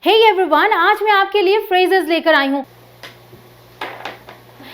Hey everyone, आज मैं आपके लिए फ्रेजेस लेकर आई हूँ।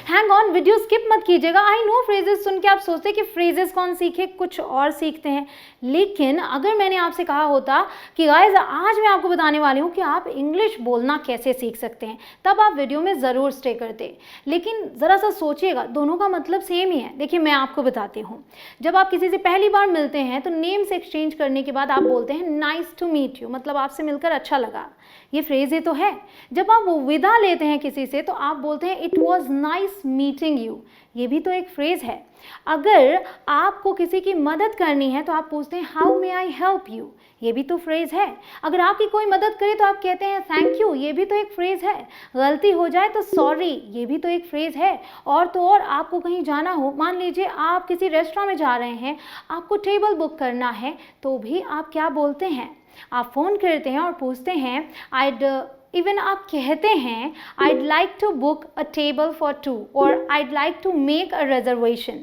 हैंग ऑन, वीडियो स्किप मत कीजिएगा। आई नो फ्रेजेस सुन के आप सोचते हैं कि फ्रेजेस कौन सीखे, कुछ और सीखते हैं। लेकिन अगर मैंने आपसे कहा होता कि गाइस आज मैं आपको बताने वाली हूँ कि आप इंग्लिश बोलना कैसे सीख सकते हैं, तब आप वीडियो में ज़रूर स्टे करते। लेकिन ज़रा सा सोचिएगा, दोनों का मतलब सेम ही है। देखिए मैं आपको बताती हूँ, जब आप किसी से पहली बार मिलते हैं तो नेम से एक्सचेंज करने के बाद आप बोलते हैं नाइस टू मीट यू, मतलब आपसे मिलकर अच्छा लगा। ये फ्रेज ही तो है। जब आप विदा लेते हैं किसी से तो आप बोलते हैं it was nice meeting you, ये भी तो एक फ्रेज है। अगर आपको किसी की मदद करनी है तो आप पूछते हैं how may I help you, ये भी तो फ्रेज है। अगर आपकी कोई मदद करे तो आप कहते हैं थैंक यू, ये भी तो एक फ्रेज है। गलती हो जाए तो सॉरी, ये भी तो एक फ्रेज है। और तो और आपको कहीं जाना हो, मान लीजिए आप किसी रेस्टोरेंट में जा रहे हैं, आपको टेबल बुक करना है, तो भी आप क्या बोलते हैं? आप फ़ोन करते हैं और पूछते हैं इवन आप कहते हैं I'd like to book a table for two और I'd like to make a reservation।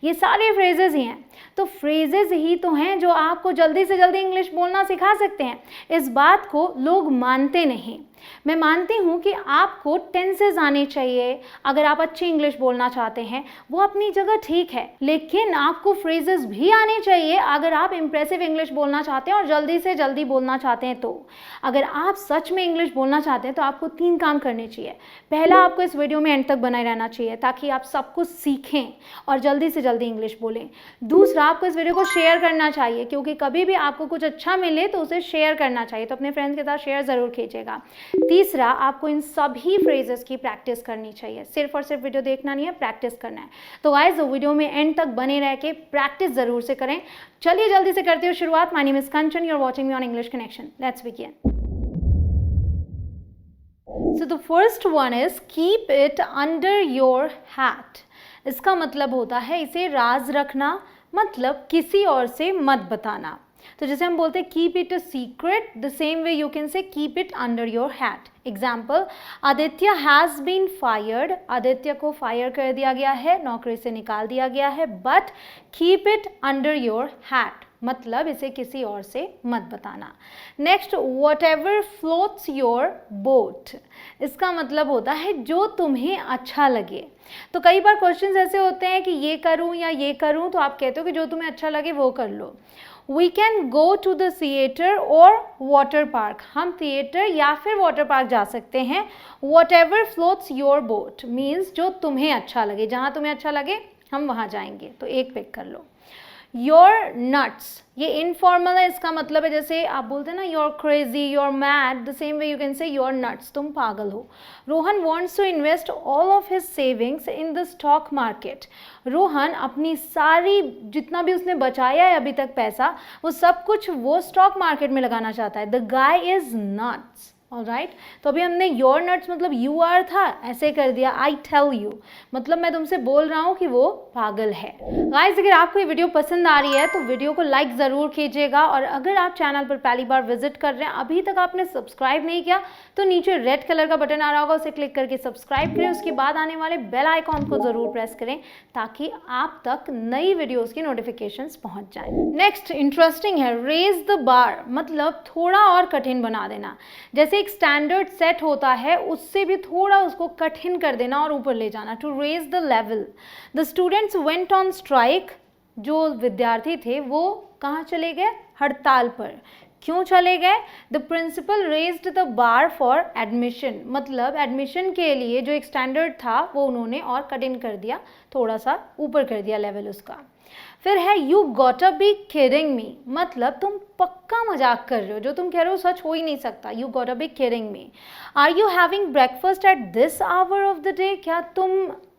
ये सारे फ्रेजेस ही हैं। तो फ्रेजेस ही तो हैं जो आपको जल्दी से जल्दी इंग्लिश बोलना सिखा सकते हैं। इस बात को लोग मानते नहीं। मैं मानती हूँ कि आपको टेंसेस आने चाहिए अगर आप अच्छी इंग्लिश बोलना चाहते हैं, वो अपनी जगह ठीक है। लेकिन आपको फ्रेजेस भी आने चाहिए अगर आप इंप्रेसिव इंग्लिश बोलना चाहते हैं और जल्दी से जल्दी बोलना चाहते हैं। तो अगर आप सच में इंग्लिश बोलना चाहते हैं तो आपको 3 काम करने चाहिए। पहला, आपको इस वीडियो में एंड तक बनाए रहना चाहिए ताकि आप सब कुछ सीखें और जल्दी से जल्दी इंग्लिश बोलें। दूसरा, आपको इस वीडियो को शेयर करना चाहिए, क्योंकि कभी भी आपको कुछ अच्छा मिले तो उसे शेयर करना चाहिए। तो अपने फ्रेंड्स के साथ शेयर ज़रूर कीजिएगा। तीसरा, आपको इन सभी फ्रेजेस की प्रैक्टिस करनी चाहिए। सिर्फ और सिर्फ वीडियो देखना नहीं है, प्रैक्टिस करना है। तो गाइस वीडियो में एंड तक बने रह के प्रैक्टिस ज़रूर से करें। चलिए जल्दी से करते हो शुरुआत। My name is Kanchan, you are watching me on English connection. Let's begin. So the first one is keep it under your hat। इसका मतलब होता है इसे राज रखना, मतलब किसी और से मत बताना। तो जैसे हम बोलते हैं keep it a secret, the same way you can say keep it under your hat. Example, Aditya has been fired, Aditya को फायर कर दिया गया है, नौकरी से निकाल दिया गया है। But keep it under your hat, मतलब इसे किसी और से मत बताना। Next, what ever floats your boat, इसका मतलब होता है जो तुम्हें अच्छा लगे। तो कई बार क्वेश्चंस ऐसे होते हैं कि ये करूं या ये करूं, तो आप कहते हो कि जो तुम्हें अच्छा लगे वो कर लो। We can go to the theatre और वाटर पार्क, हम थिएटर या फिर वाटर पार्क जा सकते हैं। Whatever floats your boat means जो तुम्हें अच्छा लगे, जहाँ तुम्हें अच्छा लगे हम वहाँ जाएंगे। तो एक पिक कर लो। योर नट्स, ये इनफॉर्मल है, इसका मतलब है जैसे आप बोलते हैं ना your crazy, your mad, the same way you can say your nuts, तुम पागल हो। Rohan wants to invest all of his savings in the stock market. Rohan अपनी सारी जितना भी उसने बचाया है अभी तक पैसा, वो सब कुछ वो स्टॉक मार्केट में लगाना चाहता है। The guy is nuts. Alright, तो अभी हमने योर नट्स मतलब यू आर था, ऐसे कर दिया आई टेल यू, मतलब मैं तुमसे बोल रहा हूँ कि वो पागल है। गाइस, अगर आपको ये वीडियो पसंद आ रही है तो वीडियो को लाइक ज़रूर कीजिएगा। और अगर आप चैनल पर पहली बार विजिट कर रहे हैं, अभी तक आपने सब्सक्राइब नहीं किया, तो नीचे रेड कलर का बटन आ रहा होगा, उसे क्लिक करके सब्सक्राइब करें। उसके बाद आने वाले बेल आइकॉन को ज़रूर प्रेस करें ताकि आप तक नई वीडियोज़ की नोटिफिकेशंस पहुँच जाए। नेक्स्ट इंटरेस्टिंग है, रेज द बार, मतलब थोड़ा और कठिन बना देना। जैसे एक स्टैंडर्ड सेट होता है, उससे भी थोड़ा उसको कठिन कर देना और ऊपर ले जाना। To raise the level. The students went on strike, जो विद्यार्थी थे वो कहाँ चले गए? हड़ताल पर। क्यों चले गए? The principal raised the bar for admission, मतलब एडमिशन के लिए जो एक स्टैंडर्ड था वो उन्होंने और कठिन कर दिया, थोड़ा सा ऊपर कर दिया लेवल उसका। फिर है you gotta be kidding me, मतलब तुम पक्का मजाक कर रहे हो, जो तुम कह रहे हो सच हो ही नहीं सकता। You gotta be kidding me. Are you having breakfast at this hour of the day, क्या तुम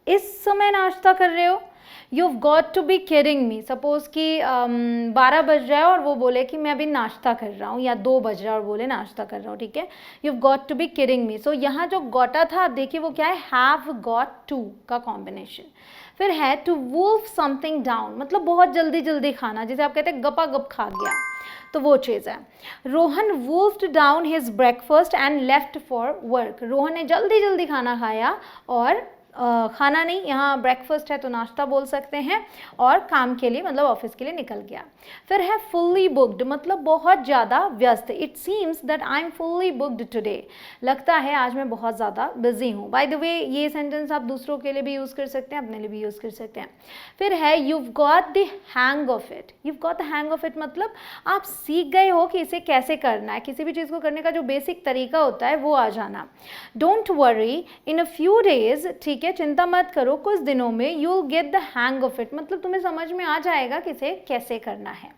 इस समय नाश्ता कर रहे हो? You've got to be kidding me। Suppose कि 12 बज रहा है और वो बोले कि मैं अभी नाश्ता कर रहा हूँ, या 2 बज रहा है और बोले नाश्ता कर रहा हूँ, ठीक है। You've got to be kidding me। सो यहाँ जो गोटा था, देखिए वो क्या है, have got to का कॉम्बिनेशन। फिर है to wolf something down, मतलब बहुत जल्दी जल्दी खाना, जैसे आप कहते हैं गपा गप खा गया, तो वो चीज़ है। Rohan wolfed down his breakfast and left for work। Rohan ने जल्दी जल्दी खाना खाया और खाना नहीं, यहाँ ब्रेकफास्ट है तो नाश्ता बोल सकते हैं, और काम के लिए मतलब ऑफिस के लिए निकल गया। फिर है फुल्ली बुक्ड, मतलब बहुत ज़्यादा व्यस्त। It seems that I am fully booked today, लगता है आज मैं बहुत ज़्यादा बिजी हूँ। बाय द वे ये सेंटेंस आप दूसरों के लिए भी यूज़ कर सकते हैं, अपने लिए भी यूज़ कर सकते हैं। फिर है you've got the hang of it, you've got the hang of it मतलब आप सीख गए हो कि इसे कैसे करना है, किसी भी चीज़ को करने का जो बेसिक तरीका होता है वो आ जाना। Don't worry in a few days, ठीक है, चिंता मत करो, कुछ दिनों में you'll get the hang of it मतलब तुम्हें समझ में आ जाएगा कि इसे कैसे करना है।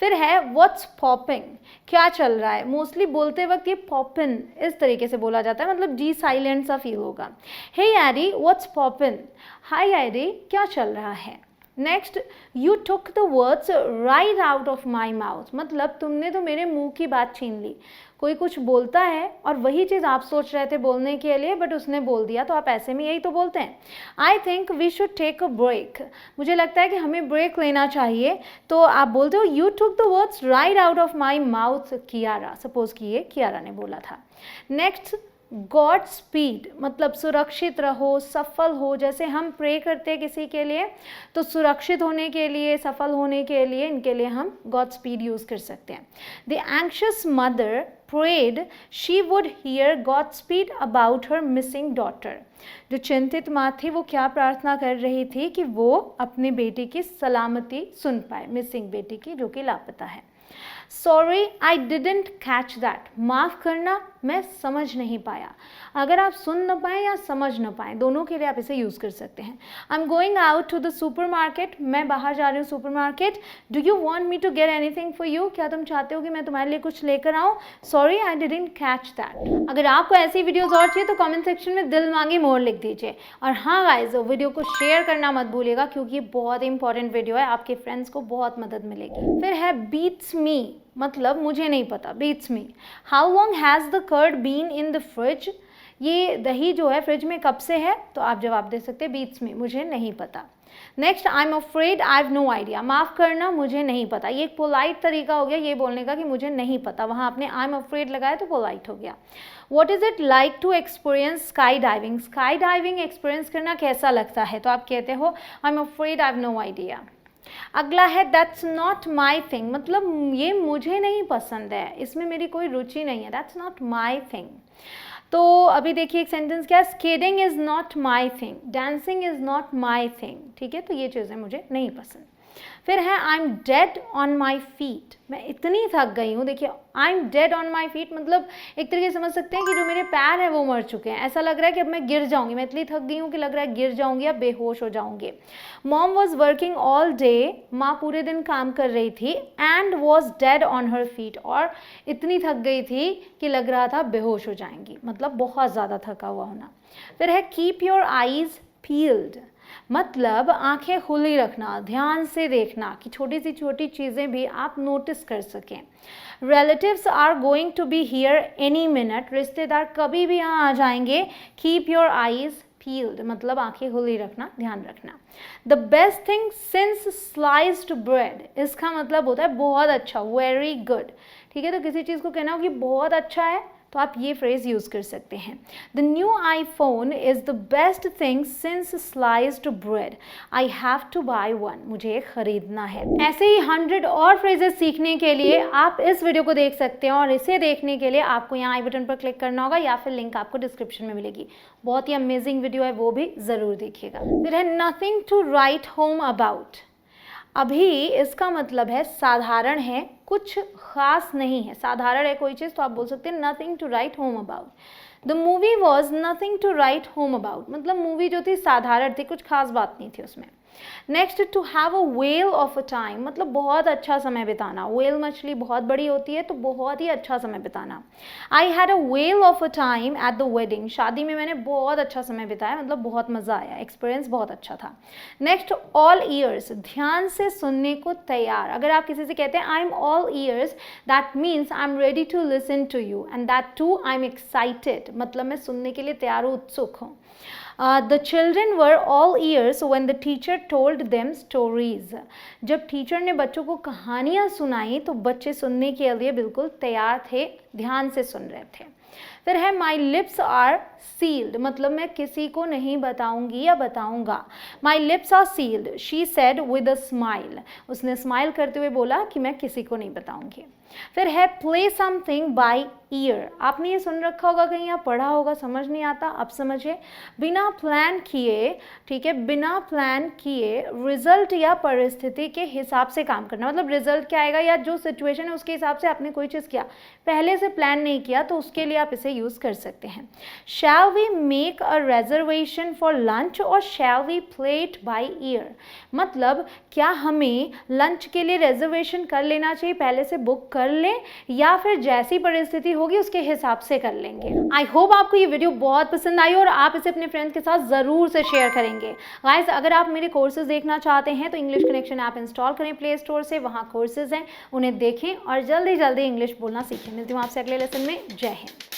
फिर है व्हाट्स पॉपिंग, क्या चल रहा है। मोस्टली बोलते वक्त ये पॉपिन इस तरीके से बोला जाता है, मतलब जी साइलेंट सा फील होगा। हे एडी व्हाट्स पॉपिन, हाय एडी क्या चल रहा है। Next, you took the words right out of my mouth, मतलब तुमने तो मेरे मुंह की बात छीन ली। कोई कुछ बोलता है और वही चीज़ आप सोच रहे थे बोलने के लिए बट उसने बोल दिया, तो आप ऐसे में यही तो बोलते हैं। I think we should take a break, मुझे लगता है कि हमें ब्रेक लेना चाहिए, तो आप बोलते हो you took the words right out of my mouth Kiara, suppose कि ये कियारा ने बोला था। नेक्स्ट, गॉड स्पीड मतलब सुरक्षित रहो, सफल हो। जैसे हम प्रे करते हैं किसी के लिए, तो सुरक्षित होने के लिए, सफल होने के लिए, इनके लिए हम गॉड स्पीड यूज़ कर सकते हैं। The anxious mother prayed she would hear God speed about her missing daughter, जो चिंतित माँ थी वो क्या प्रार्थना कर रही थी कि वो अपने बेटी की सलामती सुन पाए, मिसिंग बेटी की जो कि लापता है। Sorry I didn't catch that, माफ़ करना मैं समझ नहीं पाया। अगर आप सुन न पाएँ या समझ न पाएँ, दोनों के लिए आप इसे यूज़ कर सकते हैं। I am going out to the supermarket, मैं बाहर जा रही हूँ supermarket. Do you want me to get anything for you, क्या तुम चाहते हो कि मैं तुम्हारे लिए कुछ लेकर आऊँ। Sorry I didn't catch that. अगर आपको ऐसी वीडियोज़ और चाहिए तो कॉमेंट सेक्शन में दिल मांगे मोर लिख दीजिए। और हाँ गाइज, वीडियो को शेयर करना मत भूलिएगा क्योंकि ये बहुत इंपॉर्टेंट वीडियो है, आपके फ्रेंड्स को बहुत मदद मिलेगी। फिर है बीट्स मी, मतलब मुझे नहीं पता, beats me. How long has the curd been in the fridge, ये दही जो है फ्रिज में कब से है, तो आप जवाब दे सकते हैं बीट्स मी, मुझे नहीं पता। Next, I am afraid I have no idea, माफ़ करना मुझे नहीं पता। ये एक पोलाइट तरीका हो गया ये बोलने का कि मुझे नहीं पता, वहाँ आपने आई एम अफ्रेड लगाया तो पोलाइट हो गया। What is it like to experience sky diving, sky diving experience करना कैसा लगता है, तो आप कहते हो I am afraid I have no idea. अगला है दैट्स नॉट माई थिंग, मतलब ये मुझे नहीं पसंद है, इसमें मेरी कोई रुचि नहीं है, दैट्स नॉट माई थिंग। तो अभी देखिए एक सेंटेंस क्या है, skating is not my thing, dancing is not my thing, ठीक है, तो ये चीज़ें मुझे नहीं पसंद। फिर है I am dead on my feet, मैं इतनी थक गई हूँ। देखिए I am dead on my feet मतलब एक तरीके से समझ सकते हैं कि जो मेरे पैर हैं वो मर चुके हैं, ऐसा लग रहा है कि अब मैं गिर जाऊंगी, मैं इतनी थक गई हूँ कि लग रहा है गिर जाऊंगी या बेहोश हो जाऊंगी। Mom was working all day, माँ पूरे दिन काम कर रही थी, and was dead on her feet, और इतनी थक गई थी कि लग रहा था बेहोश हो जाएंगी, मतलब बहुत ज़्यादा थका हुआ होना। फिर है कीप योर आईज पील्ड, मतलब आंखें खुली रखना, ध्यान से देखना कि छोटी सी छोटी चीज़ें भी आप नोटिस कर सकें। Relatives are going to be here any minute, रिश्तेदार कभी भी यहाँ आ जाएंगे। कीप योर आईज पील्ड मतलब आंखें खुली रखना, ध्यान रखना। The best thing since sliced bread, इसका मतलब होता है बहुत अच्छा, वेरी गुड, ठीक है, तो किसी चीज़ को कहना हो कि बहुत अच्छा है तो आप ये फ्रेज यूज़ कर सकते हैं। The new iPhone is the best thing since sliced bread, I have to buy one, मुझे ख़रीदना है। ऐसे ही 100 और फ्रेजेस सीखने के लिए आप इस वीडियो को देख सकते हैं, और इसे देखने के लिए आपको यहाँ आई बटन पर क्लिक करना होगा या फिर लिंक आपको डिस्क्रिप्शन में मिलेगी। बहुत ही अमेजिंग वीडियो है, वो भी ज़रूर देखिएगा। फिर है nothing to write home about, अभी इसका मतलब है साधारण है, कुछ खास नहीं है, साधारण है कोई चीज़ तो आप बोल सकते हैं nothing to write home about. The movie was nothing to write home about, मतलब मूवी जो थी साधारण थी, कुछ खास बात नहीं थी उसमें। Next, to have a whale of a time, मतलब बहुत अच्छा समय बिताना। वेल मछली बहुत बड़ी होती है तो बहुत ही अच्छा समय बिताना। I had a whale of a time at the wedding, शादी में मैंने बहुत अच्छा समय बिताया, मतलब बहुत मज़ा आया, एक्सपीरियंस बहुत अच्छा था। नेक्स्ट, ऑल ईयर्स, ध्यान से सुनने को तैयार। अगर आप किसी से कहते हैं I am all ears, that means I am ready to listen to you, and that too I am excited, मतलब मैं सुनने के लिए तैयार हूँ, उत्सुक हूँ। The children were all ears when the teacher told them stories. जब टीचर ने बच्चों को कहानियाँ सुनाई तो बच्चे सुनने के लिए बिल्कुल तैयार थे, ध्यान से सुन रहे थे। फिर है माई लिप्स आर सील्ड, मतलब मैं किसी को नहीं बताऊंगी या बताऊंगा। My lips are sealed she said with a smile, उसने स्माइल करते हुए बोला कि मैं किसी को नहीं बताऊंगी। फिर है प्ले समथिंग बाय ईयर, आपने ये सुन रखा होगा कहीं या पढ़ा होगा, समझ नहीं आता, अब समझिए। बिना प्लान किए, ठीक है, बिना प्लान किए रिजल्ट या परिस्थिति के हिसाब से काम करना, मतलब रिजल्ट क्या आएगा या जो सिचुएशन है उसके हिसाब से आपने कोई चीज़ किया, पहले से प्लान नहीं किया, तो उसके लिए आप इसे यूज़ कर सकते हैं। Shall we make a reservation for lunch और shall we play it by ear, मतलब क्या हमें लंच के लिए रिजर्वेशन कर लेना चाहिए, पहले से बुक कर लें, या फिर जैसी परिस्थिति होगी उसके हिसाब से कर लेंगे। आई होप आपको ये वीडियो बहुत पसंद आई और आप इसे अपने फ्रेंड्स के साथ ज़रूर से शेयर करेंगे। गाइस, अगर आप मेरे कोर्सेज देखना चाहते हैं तो इंग्लिश कनेक्शन ऐप इंस्टॉल करें प्ले स्टोर से, वहाँ कोर्सेज हैं, उन्हें देखें और जल्दी जल्दी इंग्लिश बोलना सीखें। मिलती हूँ आपसे अगले लेसन में। जय हिंद।